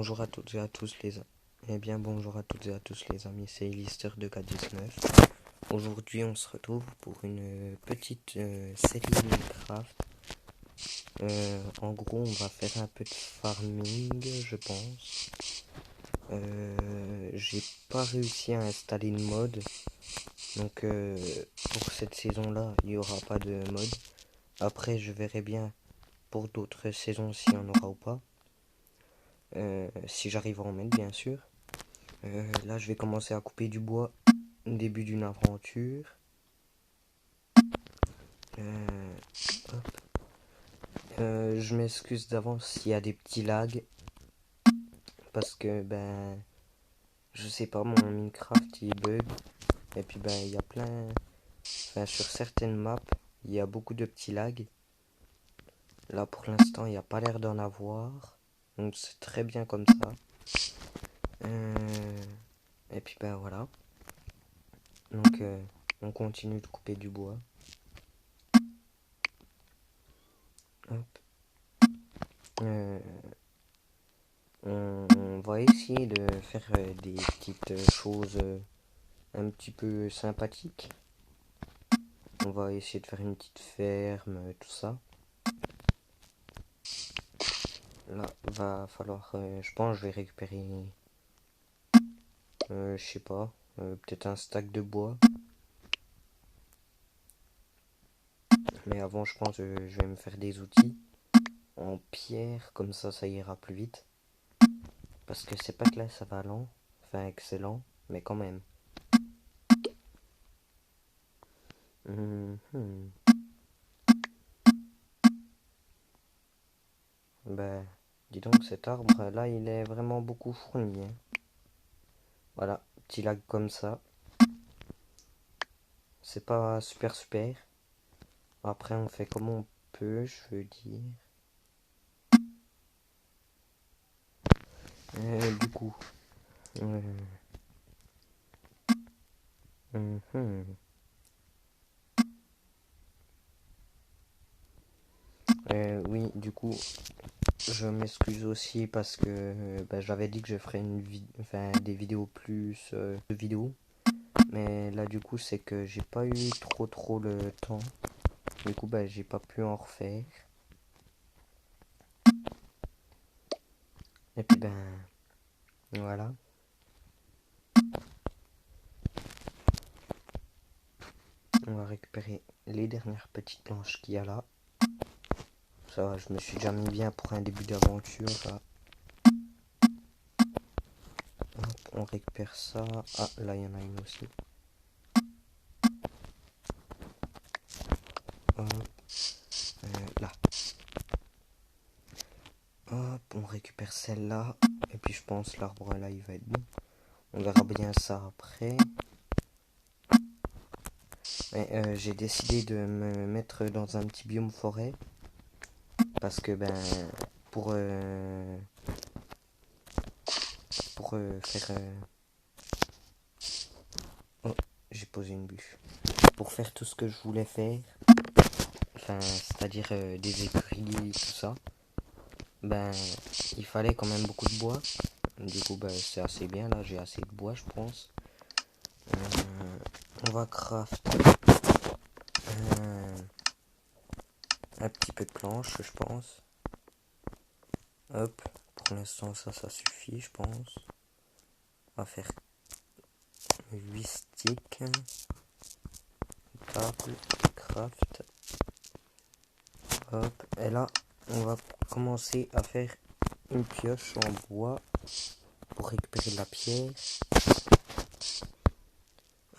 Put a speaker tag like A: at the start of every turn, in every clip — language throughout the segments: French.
A: Bonjour à toutes et à tous les bonjour à toutes et à tous les amis, c'est Lister de K19. Aujourd'hui on se retrouve pour une petite série Minecraft. En gros on va faire un peu de farming je pense. J'ai pas réussi à installer une mode. Donc pour cette saison là il n'y aura pas de mode. Après je verrai bien pour d'autres saisons s'il y en aura ou pas. Si j'arrive à en mettre bien sûr. Là je vais commencer à couper du bois. Début d'une aventure. Hop. Je m'excuse d'avance s'il y a des petits lags. Parce que je sais pas, mon Minecraft il bug. Et puis il y a plein. Enfin sur certaines maps, il y a beaucoup de petits lags. Là pour l'instant il n'y a pas l'air d'en avoir. Donc c'est très bien comme ça. Et puis voilà. Donc on continue de couper du bois. Hop. On va essayer de faire des petites choses un petit peu sympathiques. On va essayer de faire une petite ferme, tout ça. Là, va falloir, je pense, je vais récupérer, je sais pas, peut-être un stack de bois. Mais avant, je pense, je vais me faire des outils en pierre, comme ça ira plus vite. Parce que c'est pas que là, ça va lent, enfin excellent, mais quand même. Dis donc, cet arbre là, il est vraiment beaucoup fourni. Hein. Voilà, petit lag comme ça. C'est pas super. Après, on fait comme on peut, je veux dire. Du coup. Oui, du coup, je m'excuse aussi parce que j'avais dit que je ferais des vidéos plus de vidéos. Mais là, du coup, c'est que j'ai pas eu trop le temps. Du coup, j'ai pas pu en refaire. Et puis, voilà. On va récupérer les dernières petites planches qu'il y a là. Ça va, je me suis déjà mis bien pour un début d'aventure. Là. Hop, on récupère ça. Ah, là, il y en a une aussi. Hop. Là. Hop, on récupère celle-là. Et puis, je pense l'arbre là, il va être bon. On verra bien ça après. Mais j'ai décidé de me mettre dans un petit biome forêt. Parce que, pour faire... Oh, j'ai posé une bûche. Pour faire tout ce que je voulais faire, enfin, c'est-à-dire des écuries, tout ça, il fallait quand même beaucoup de bois. Du coup, c'est assez bien, là, j'ai assez de bois, je pense. On va craft un petit peu de planches, je pense. Hop, pour l'instant, ça suffit, je pense. On va faire 8 sticks. Table, craft. Hop, et là, on va commencer à faire une pioche en bois pour récupérer de la pierre.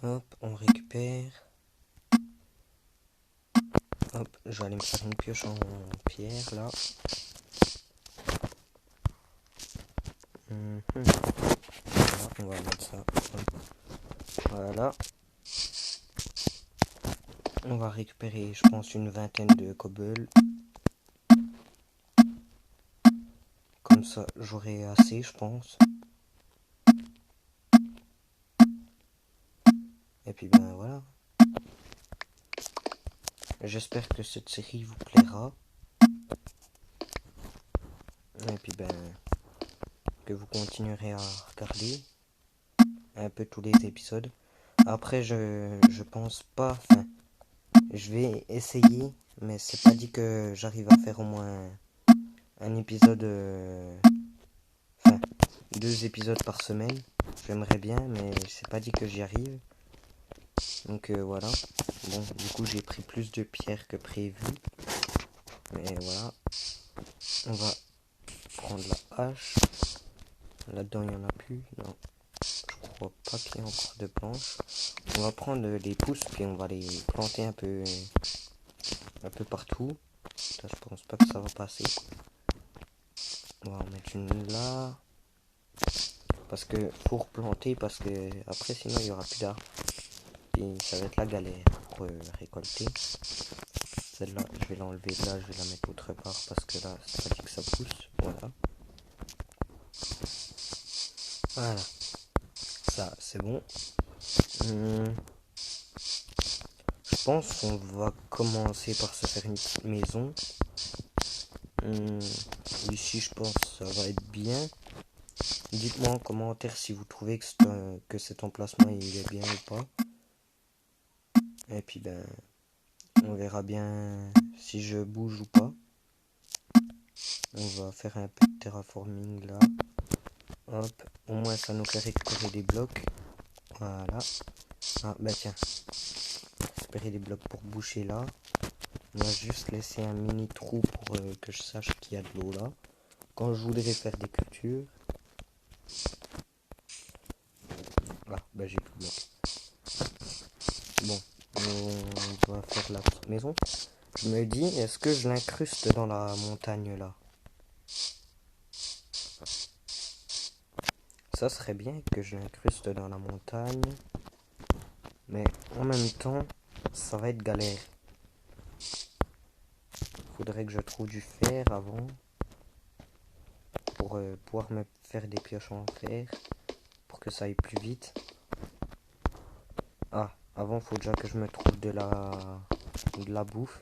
A: Hop, on récupère. Hop, je vais aller me faire une pioche en pierre là. Voilà, on va mettre ça. Hop. Voilà. On va récupérer, je pense, une vingtaine de cobbles. Comme ça, j'aurai assez, je pense. Et puis voilà. J'espère que cette série vous plaira. Et puis que vous continuerez à regarder un peu tous les épisodes. Après, je pense pas, enfin, je vais essayer, mais c'est pas dit que j'arrive à faire au moins un épisode, enfin, 2 épisodes par semaine. J'aimerais bien, mais c'est pas dit que j'y arrive. Donc voilà. Bon, du coup, j'ai pris plus de pierres que prévu. Mais voilà. On va prendre la hache. Là-dedans, il n'y en a plus. Non, je crois pas qu'il y ait encore de planches. On va prendre les pousses, puis on va les planter un peu partout. Là, je pense pas que ça va passer. On va en mettre une là. Parce que pour planter, parce que après sinon il y aura plus d'arbres. Et ça va être la galère pour récolter. Celle-là, je vais l'enlever là, je vais la mettre autre part parce que là, c'est pas dit que ça pousse. Voilà. Voilà. Ça, c'est bon. Je pense qu'on va commencer par se faire une petite maison. Ici, je pense que ça va être bien. Dites-moi en commentaire si vous trouvez que cet emplacement il est bien ou pas. Et puis ben, on verra bien si je bouge ou pas. On va faire un peu de terraforming là. Hop, au moins ça nous fait récupérer des blocs. Voilà. Ah bah tiens, récupérer des blocs pour boucher là. On va juste laisser un mini trou pour que je sache qu'il y a de l'eau là. Quand je voudrais faire des cultures. Ah bah j'ai plus de blocs. Bon, on va faire la petite maison. Je me dis, est-ce que je l'incruste dans la montagne là? Ça serait bien que je l'incruste dans la montagne. Mais en même temps, ça va être galère. Faudrait que je trouve du fer avant. Pour pouvoir me faire des pioches en fer. Pour que ça aille plus vite. Ah, avant, faut déjà que je me trouve de la bouffe.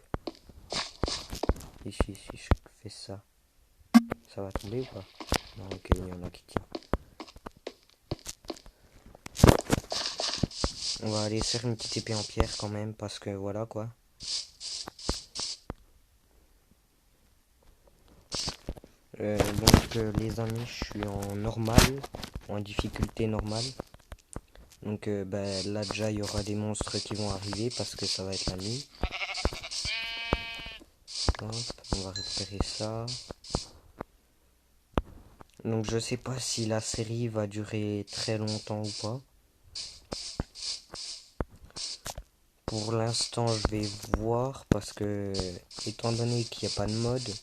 A: Ici, si je fais ça, ça va tomber ou pas? Non, ok, il y en a qui tient. On va aller faire une petite épée en pierre quand même, parce que voilà quoi. Donc les amis, je suis en normal, en difficulté normale. Donc là déjà il y aura des monstres qui vont arriver parce que ça va être la nuit. Hop, on va récupérer ça. Donc je sais pas si la série va durer très longtemps ou pas. Pour l'instant je vais voir parce que étant donné qu'il n'y a pas de mode,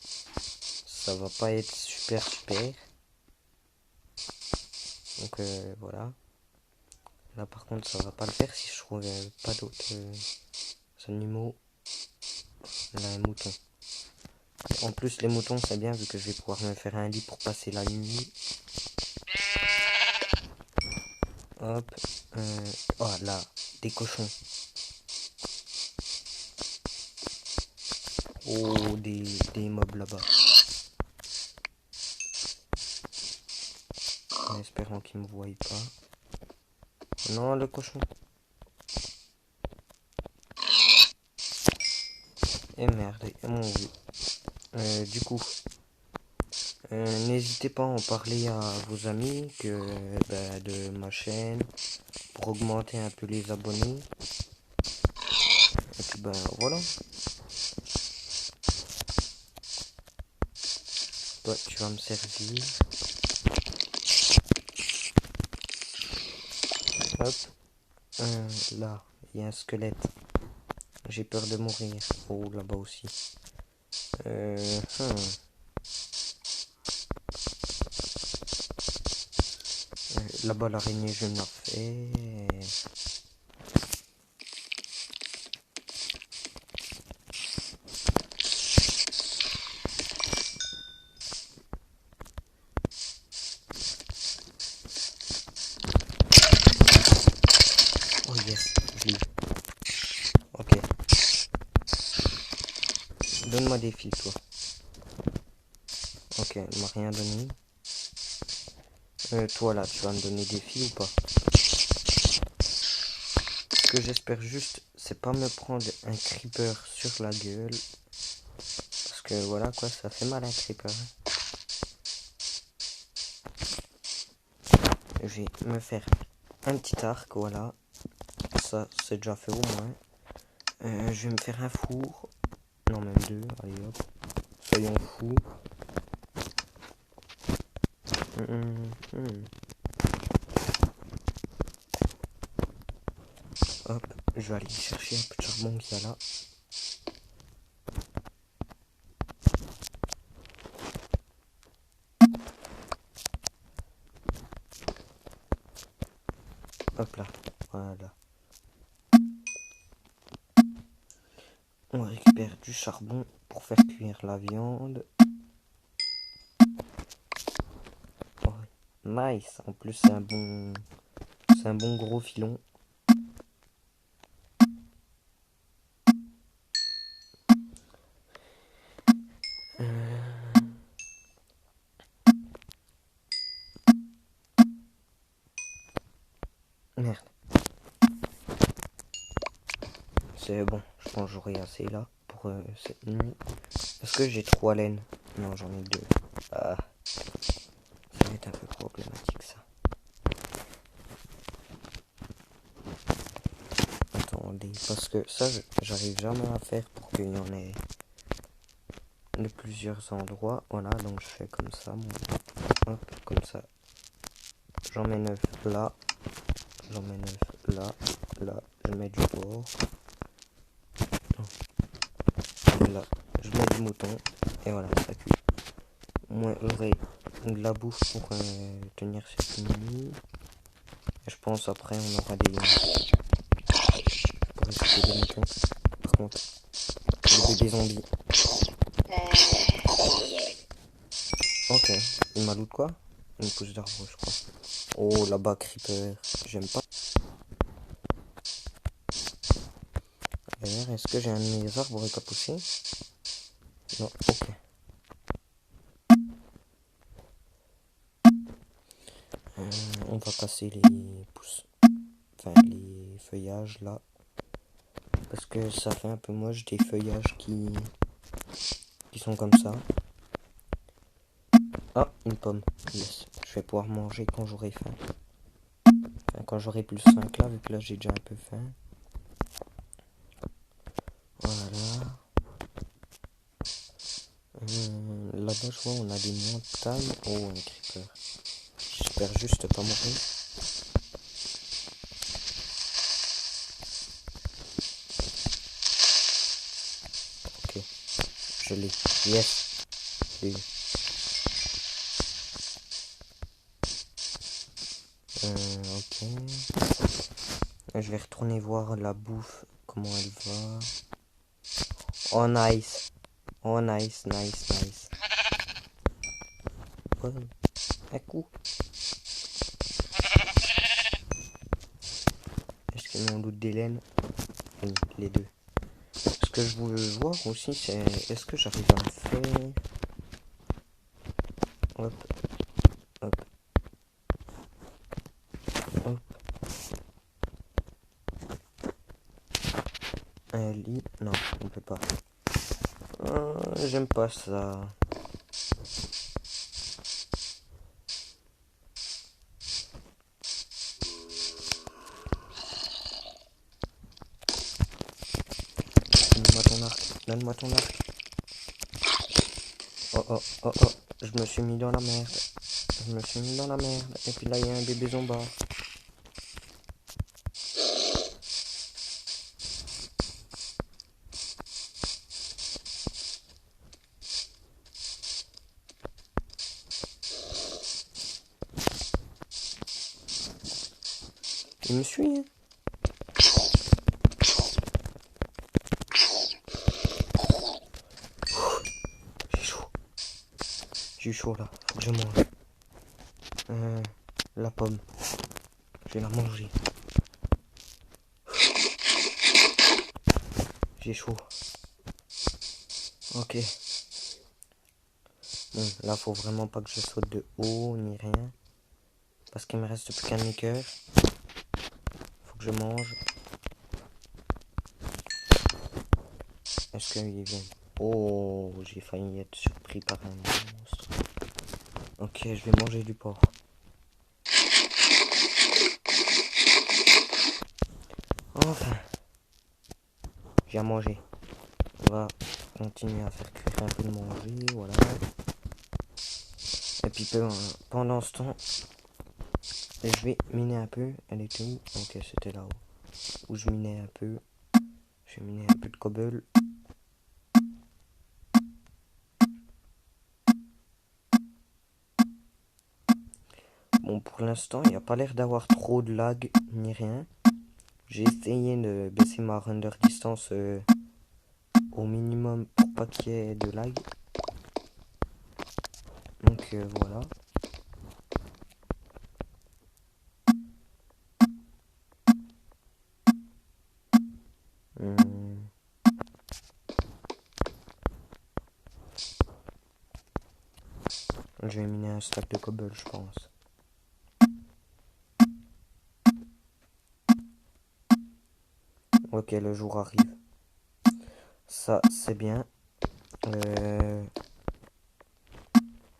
A: ça va pas être super. Donc voilà. Là par contre ça va pas le faire si je trouve pas d'autres animaux. Là un mouton. En plus les moutons c'est bien vu que je vais pouvoir me faire un lit pour passer la nuit. Hop. Oh là, des cochons. Oh des mobs là-bas. En espérant qu'ils me voient pas. Non le cochon. Et merde, ils m'ont vu. Du coup, n'hésitez pas à en parler à vos amis de ma chaîne pour augmenter un peu les abonnés. Et puis voilà. Toi tu vas me servir. Hop. Là, il y a un squelette. J'ai peur de mourir. Oh là-bas aussi. Là-bas l'araignée je me la fais. Oh yes, je l'ai eu. Ok. Donne-moi des fils toi. Ok, elle m'a rien donné. Toi là, tu vas me donner des filles ou pas? Ce que j'espère juste, c'est pas me prendre un creeper sur la gueule. Parce que voilà quoi, ça fait mal un creeper. Je vais me faire un petit arc, voilà. Ça, c'est déjà fait au moins. Je vais me faire un four. Non, même deux. Allez hop. Soyons fous. Hop, je vais aller chercher un peu de charbon qu'il y a là. Hop là, voilà. On récupère du charbon pour faire cuire la viande. Oh, nice. En plus, c'est un bon gros filon. Merde. C'est bon, je pense que j'aurai assez là pour cette nuit. Est-ce que j'ai 3 laines? Non, j'en ai 2. Ah, ça va être un peu problématique ça. Attendez, parce que ça, j'arrive jamais à faire pour qu'il y en ait de plusieurs endroits. Voilà, donc je fais comme ça. Hop, comme ça. J'en mets 9 là. J'en mets 9 là. Là, je mets du porc. Là, je mets du mouton. Et voilà, ça cuit. Moi, j'aurai de la bouffe pour tenir cette nuit. Et je pense après, on aura des... pour récupérer des moutons. Par contre, les bébés zombies. Ok, il m'a loot quoi? Une pousse d'arbre, je crois. Oh, là-bas, creeper. J'aime pas. D'ailleurs, est-ce que j'ai un de mes arbres qui a poussé? Non, ok. On va casser les pousses. Enfin, les feuillages là. Parce que ça fait un peu moche des feuillages qui sont comme ça. Ah, une pomme. Yes. Je vais pouvoir manger quand j'aurai faim. Enfin, quand j'aurai plus faim que là, vu que là j'ai déjà un peu faim. Voilà. Là-bas, je vois, on a des montagnes. Oh, un creeper. J'espère juste pas mourir. Ok. Je l'ai. Yes. Ok. Je vais retourner voir la bouffe. Comment elle va. Oh, nice. Oh, nice, nice, nice. Oh, un coup. Est-ce que mon loot des laines? Oui, les deux. Ce que je veux voir aussi, c'est est-ce que j'arrive à me faire... Hop, hop, hop. Un lit. Non, on peut pas. J'aime pas ça. Donne-moi ton arc. Donne-moi ton arc. Oh, oh, oh, oh. Je me suis mis dans la merde. Je me suis mis dans la merde. Et puis là, il y a un bébé zombard. Il me suit, hein. J'ai chaud. J'ai chaud là. Faut que je mange. La pomme. Je vais la manger. J'ai chaud. Ok. Bon, là, faut vraiment pas que je saute de haut ni rien. Parce qu'il me reste plus qu'un cœur. Faut que je mange. Est-ce qu'il vient? Oh, j'ai failli être surpris par un monstre. Ok, je vais manger du porc. Enfin, j'ai à manger. On va continuer à faire cuire un peu de manger, voilà. Et puis pendant ce temps, je vais miner un peu. Elle était où? Ok, c'était là-haut. Où je minais un peu. Je vais miner un peu de cobble. Bon, pour l'instant, il n'y a pas l'air d'avoir trop de lag ni rien. J'ai essayé de baisser ma render distance au minimum pour pas qu'il y ait de lag. Donc voilà. Je vais miner un stack de cobble, je pense. Ok, le jour arrive. Ça, c'est bien.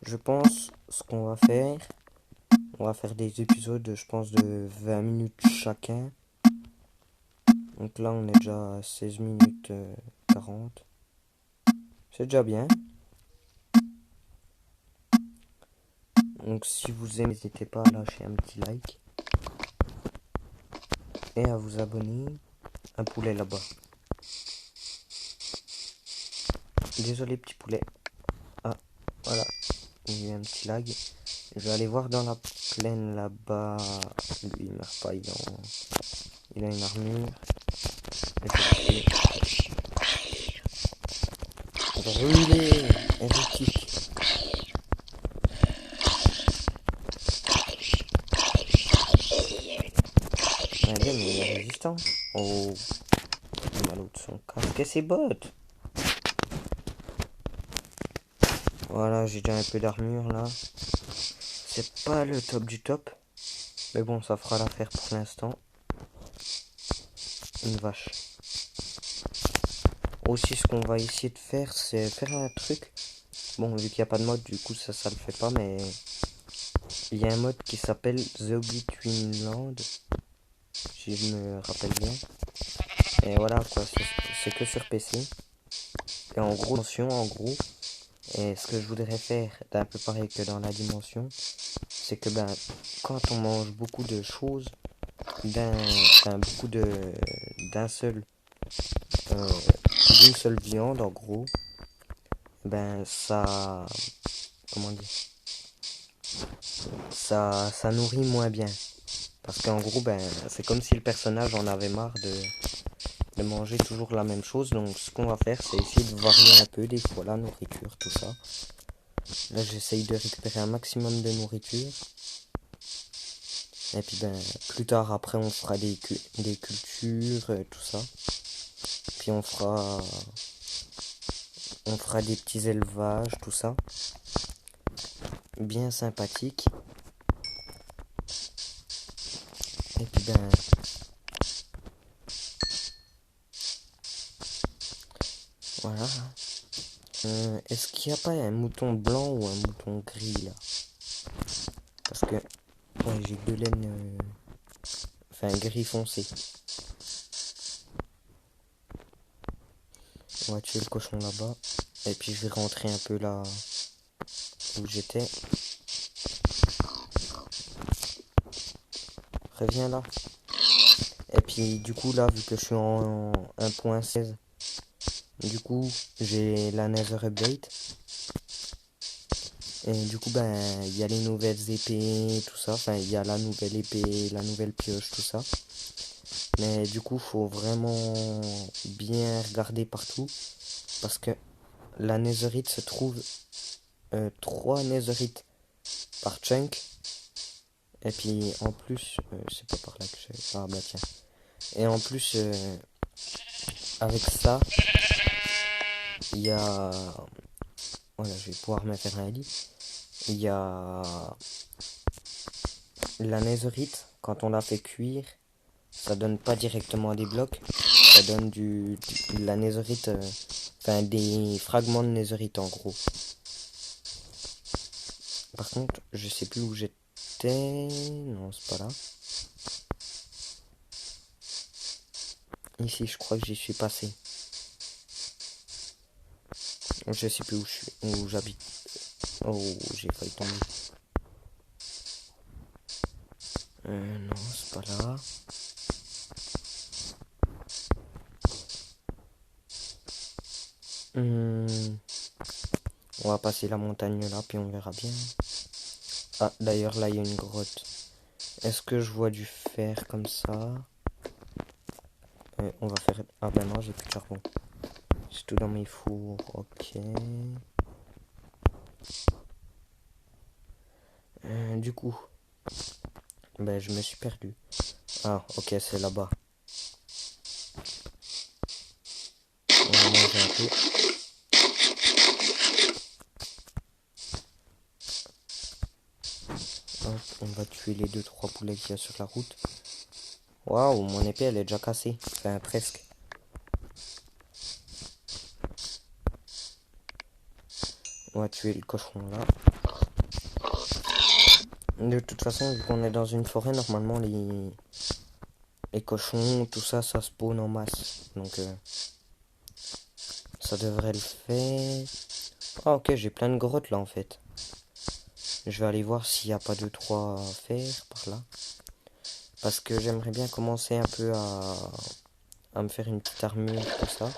A: Je pense ce qu'on va faire. On va faire des épisodes, je pense, de 20 minutes chacun. Donc là, on est déjà à 16 minutes 40. C'est déjà bien. Donc si vous aimez, n'hésitez pas à lâcher un petit like. Et à vous abonner. Un poulet là-bas. Désolé, petit poulet. Ah, voilà. Il y a eu un petit lag. Je vais aller voir dans la plaine là-bas. Lui, il meurt pas, il a une armure. Brûlé, hérétique. Regardez, mais il est résistant. Oh, mal de son casque et ses bottes. Voilà, j'ai déjà un peu d'armure là. C'est pas le top du top. Mais bon, ça fera l'affaire pour l'instant. Une vache. Aussi, ce qu'on va essayer de faire, c'est faire un truc. Bon, vu qu'il n'y a pas de mode, du coup, ça le fait pas, mais il y a un mode qui s'appelle The Between Land, si je me rappelle bien. Et voilà, quoi, c'est que sur PC. Et en gros, et ce que je voudrais faire, d'un peu pareil que dans la dimension, c'est que ben, quand on mange beaucoup de choses, d'un seul, euh, d'une seule viande, en gros, ben ça, comment dire, ça nourrit moins bien. Parce qu'en gros, ben, c'est comme si le personnage en avait marre de manger toujours la même chose. Donc ce qu'on va faire, c'est essayer de varier un peu des fois la nourriture, tout ça. Là, j'essaye de récupérer un maximum de nourriture. Et puis ben, plus tard, après, on fera des cultures, tout ça. Puis on fera des petits élevages, tout ça. Bien sympathique. Et puis ben, voilà. Est-ce qu'il n'y a pas un mouton blanc ou un mouton gris là? Parce que ouais, j'ai deux laines, enfin gris foncé. On va tuer le cochon là-bas. Et puis je vais rentrer un peu là où j'étais. Reviens là. Et puis du coup là, vu que je suis en 1.16, du coup j'ai la Nether Update. Et du coup ben il y a les nouvelles épées, tout ça. Enfin il y a la nouvelle épée, la nouvelle pioche, tout ça. Mais du coup faut vraiment bien regarder partout. Parce que la netherite se trouve 3 netherite par chunk. Et puis en plus, c'est pas par là que j'ai. Ah bah tiens. Et en plus, avec ça, il y a. Voilà, je vais pouvoir me faire un lit. Il y a la netherite, quand on la fait cuire, ça donne pas directement des blocs, ça donne de la netherite, enfin des fragments de netherite en gros. Par contre, je sais plus où j'étais. Non, c'est pas là. Ici, je crois que j'y suis passé. Je sais plus où j'habite. Oh, j'ai failli tomber. Non, c'est pas là. On va passer la montagne là, puis on verra bien. Ah, d'ailleurs, là, il y a une grotte. Est-ce que je vois du fer comme ça? On va faire... Ah ben non, j'ai plus de charbon. C'est tout dans mes fours, ok. Du coup, ben je me suis perdu. Ah, ok, c'est là-bas. On va manger un peu. Hop, on va tuer les 2-3 poulets qu'il y a sur la route. Waouh, mon épée elle est déjà cassée. Enfin, presque. On va tuer le cochon là. De toute façon, vu qu'on est dans une forêt, normalement les cochons, tout ça, ça spawn en masse. Donc, ça devrait le faire. Ah, ok, j'ai plein de grottes là en fait. Je vais aller voir s'il n'y a pas 2-3 à faire par là. Parce que j'aimerais bien commencer un peu à me faire une petite armure, tout ça.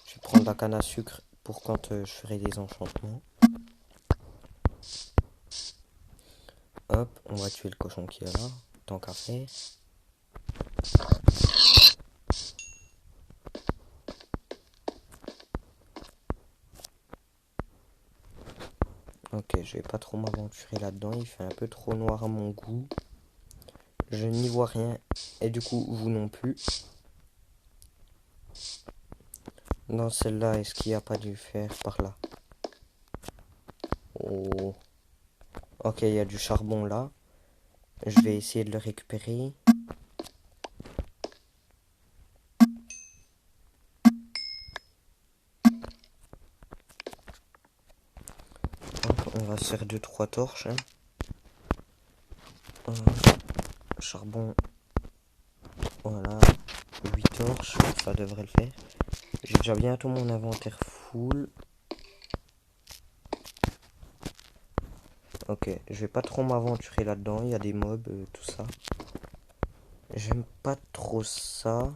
A: Je vais prendre la canne à sucre pour quand je ferai des enchantements. Hop, on va tuer le cochon qui est là, tant qu'à faire. Ok, je vais pas trop m'aventurer là-dedans, il fait un peu trop noir à mon goût. Je n'y vois rien, et du coup, vous non plus. Dans celle-là, est-ce qu'il n'y a pas du fer par là? Oh. Ok, il y a du charbon là. Je vais essayer de le récupérer. Hop, on va se faire 2-3 torches. Hein. Charbon. Voilà. 8 torches, ça devrait le faire. J'ai déjà bientôt mon inventaire full. Ok, je vais pas trop m'aventurer là-dedans, il y a des mobs, tout ça. J'aime pas trop ça.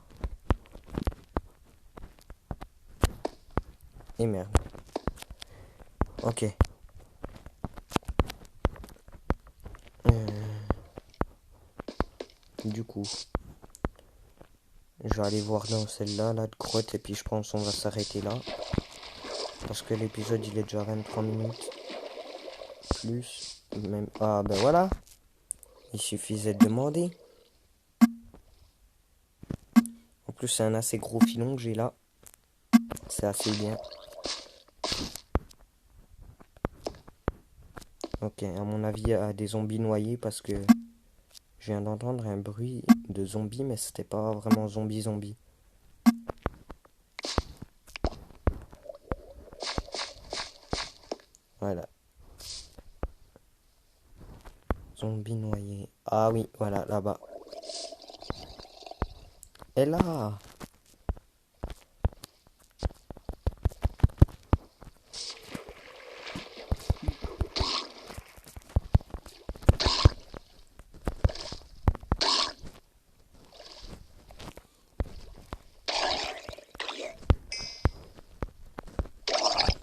A: Et merde. Ok. Du coup, je vais aller voir dans celle-là, de grotte, et puis je pense qu'on va s'arrêter là. Parce que l'épisode, il est déjà 23 minutes. Plus. Même... Ah ben voilà. Il suffisait de demander. En plus, c'est un assez gros filon que j'ai là. C'est assez bien. Ok, à mon avis, il y a des zombies noyés parce que je viens d'entendre un bruit de zombies, mais c'était pas vraiment zombie. Voilà. Zombie noyé. Ah oui, voilà, là-bas. Et là!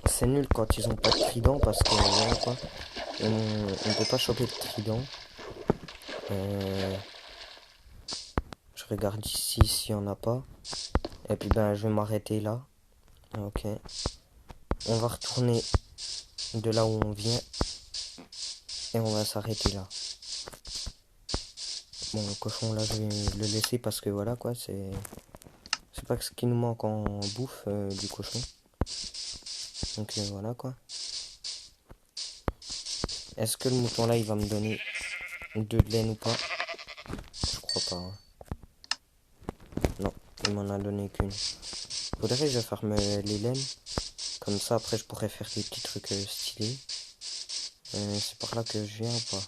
A: C'est nul quand ils ont pas de trident parce que voilà quoi. On peut pas choper de trident. Je regarde ici s'il y en a pas. Et puis ben je vais m'arrêter là. Ok. On va retourner de là où on vient. Et on va s'arrêter là. Bon le cochon là je vais le laisser parce que voilà quoi c'est. C'est pas ce qui nous manque en bouffe du cochon. Donc voilà quoi. Est-ce que le mouton là il va me donner de laine ou pas? Je crois pas. Hein. Non, il m'en a donné qu'une. Faudrait que je farme les laines. Comme ça après je pourrais faire des petits trucs stylés. C'est par là que je viens ou pas?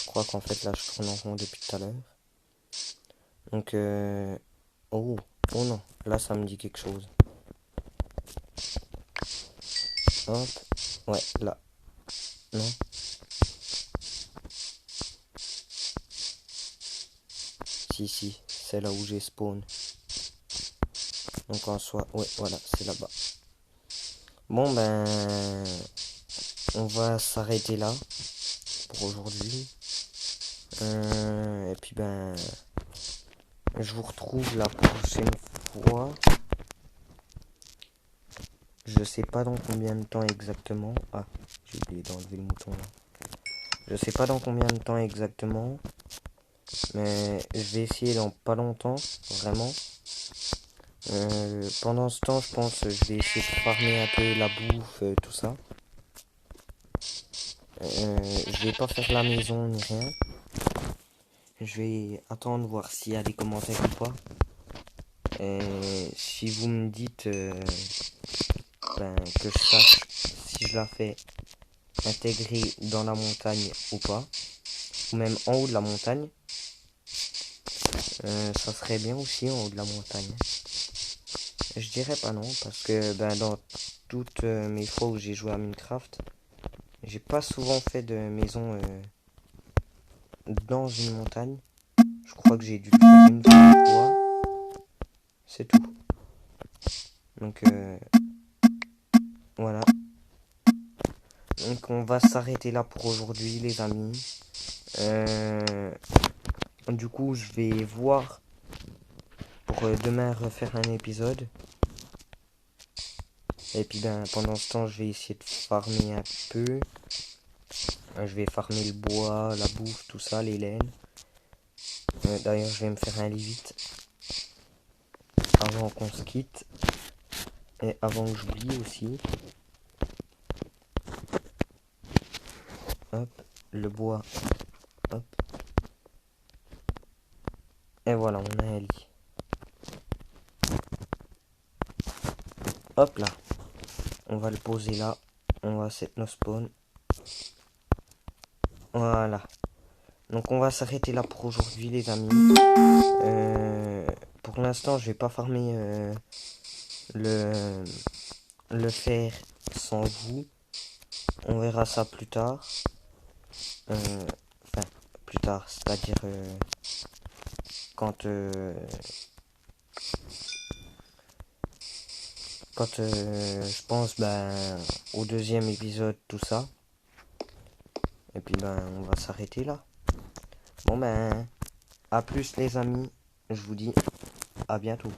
A: Je crois qu'en fait là je tourne en rond depuis tout à l'heure. Donc oh, oh non, là ça me dit quelque chose. Hop, ouais, là. Non. Si, c'est là où j'ai spawn. Donc en soi, ouais, voilà, c'est là-bas. Bon ben, on va s'arrêter là pour aujourd'hui. Et puis ben, je vous retrouve la prochaine fois. Je sais pas dans combien de temps exactement. Ah, j'ai oublié d'enlever le mouton là. Je sais pas dans combien de temps exactement. Mais je vais essayer dans pas longtemps, vraiment. Pendant ce temps, je pense je vais essayer de farmer un peu la bouffe, tout ça. Je vais pas faire la maison ni rien. Je vais attendre voir s'il y a des commentaires ou pas. Et si vous me dites que je sache si je la fais intégrer dans la montagne ou pas, ou même en haut de la montagne, ça serait bien aussi en haut de la montagne. Je dirais pas non, parce que dans toutes mes fois où j'ai joué à Minecraft, j'ai pas souvent fait de maison dans une montagne. Je crois que j'ai dû le faire une fois. C'est tout. Donc voilà. Donc on va s'arrêter là pour aujourd'hui les amis. Du coup je vais voir pour demain refaire un épisode. Et puis pendant ce temps je vais essayer de farmer un peu. Je vais farmer le bois, la bouffe, tout ça, les laines. D'ailleurs je vais me faire un lit vite. Avant qu'on se quitte. Et avant que j'oublie aussi. Hop, le bois. Hop. Et voilà, on a un lit. Hop là. On va le poser là. On va set nos spawn. Voilà. Donc on va s'arrêter là pour aujourd'hui les amis. Pour l'instant je vais pas farmer le fer sans vous. On verra ça plus tard. Enfin plus tard, c'est-à-dire quand je pense au deuxième épisode tout ça. Et puis on va s'arrêter là. Bon à plus les amis, je vous dis à bientôt.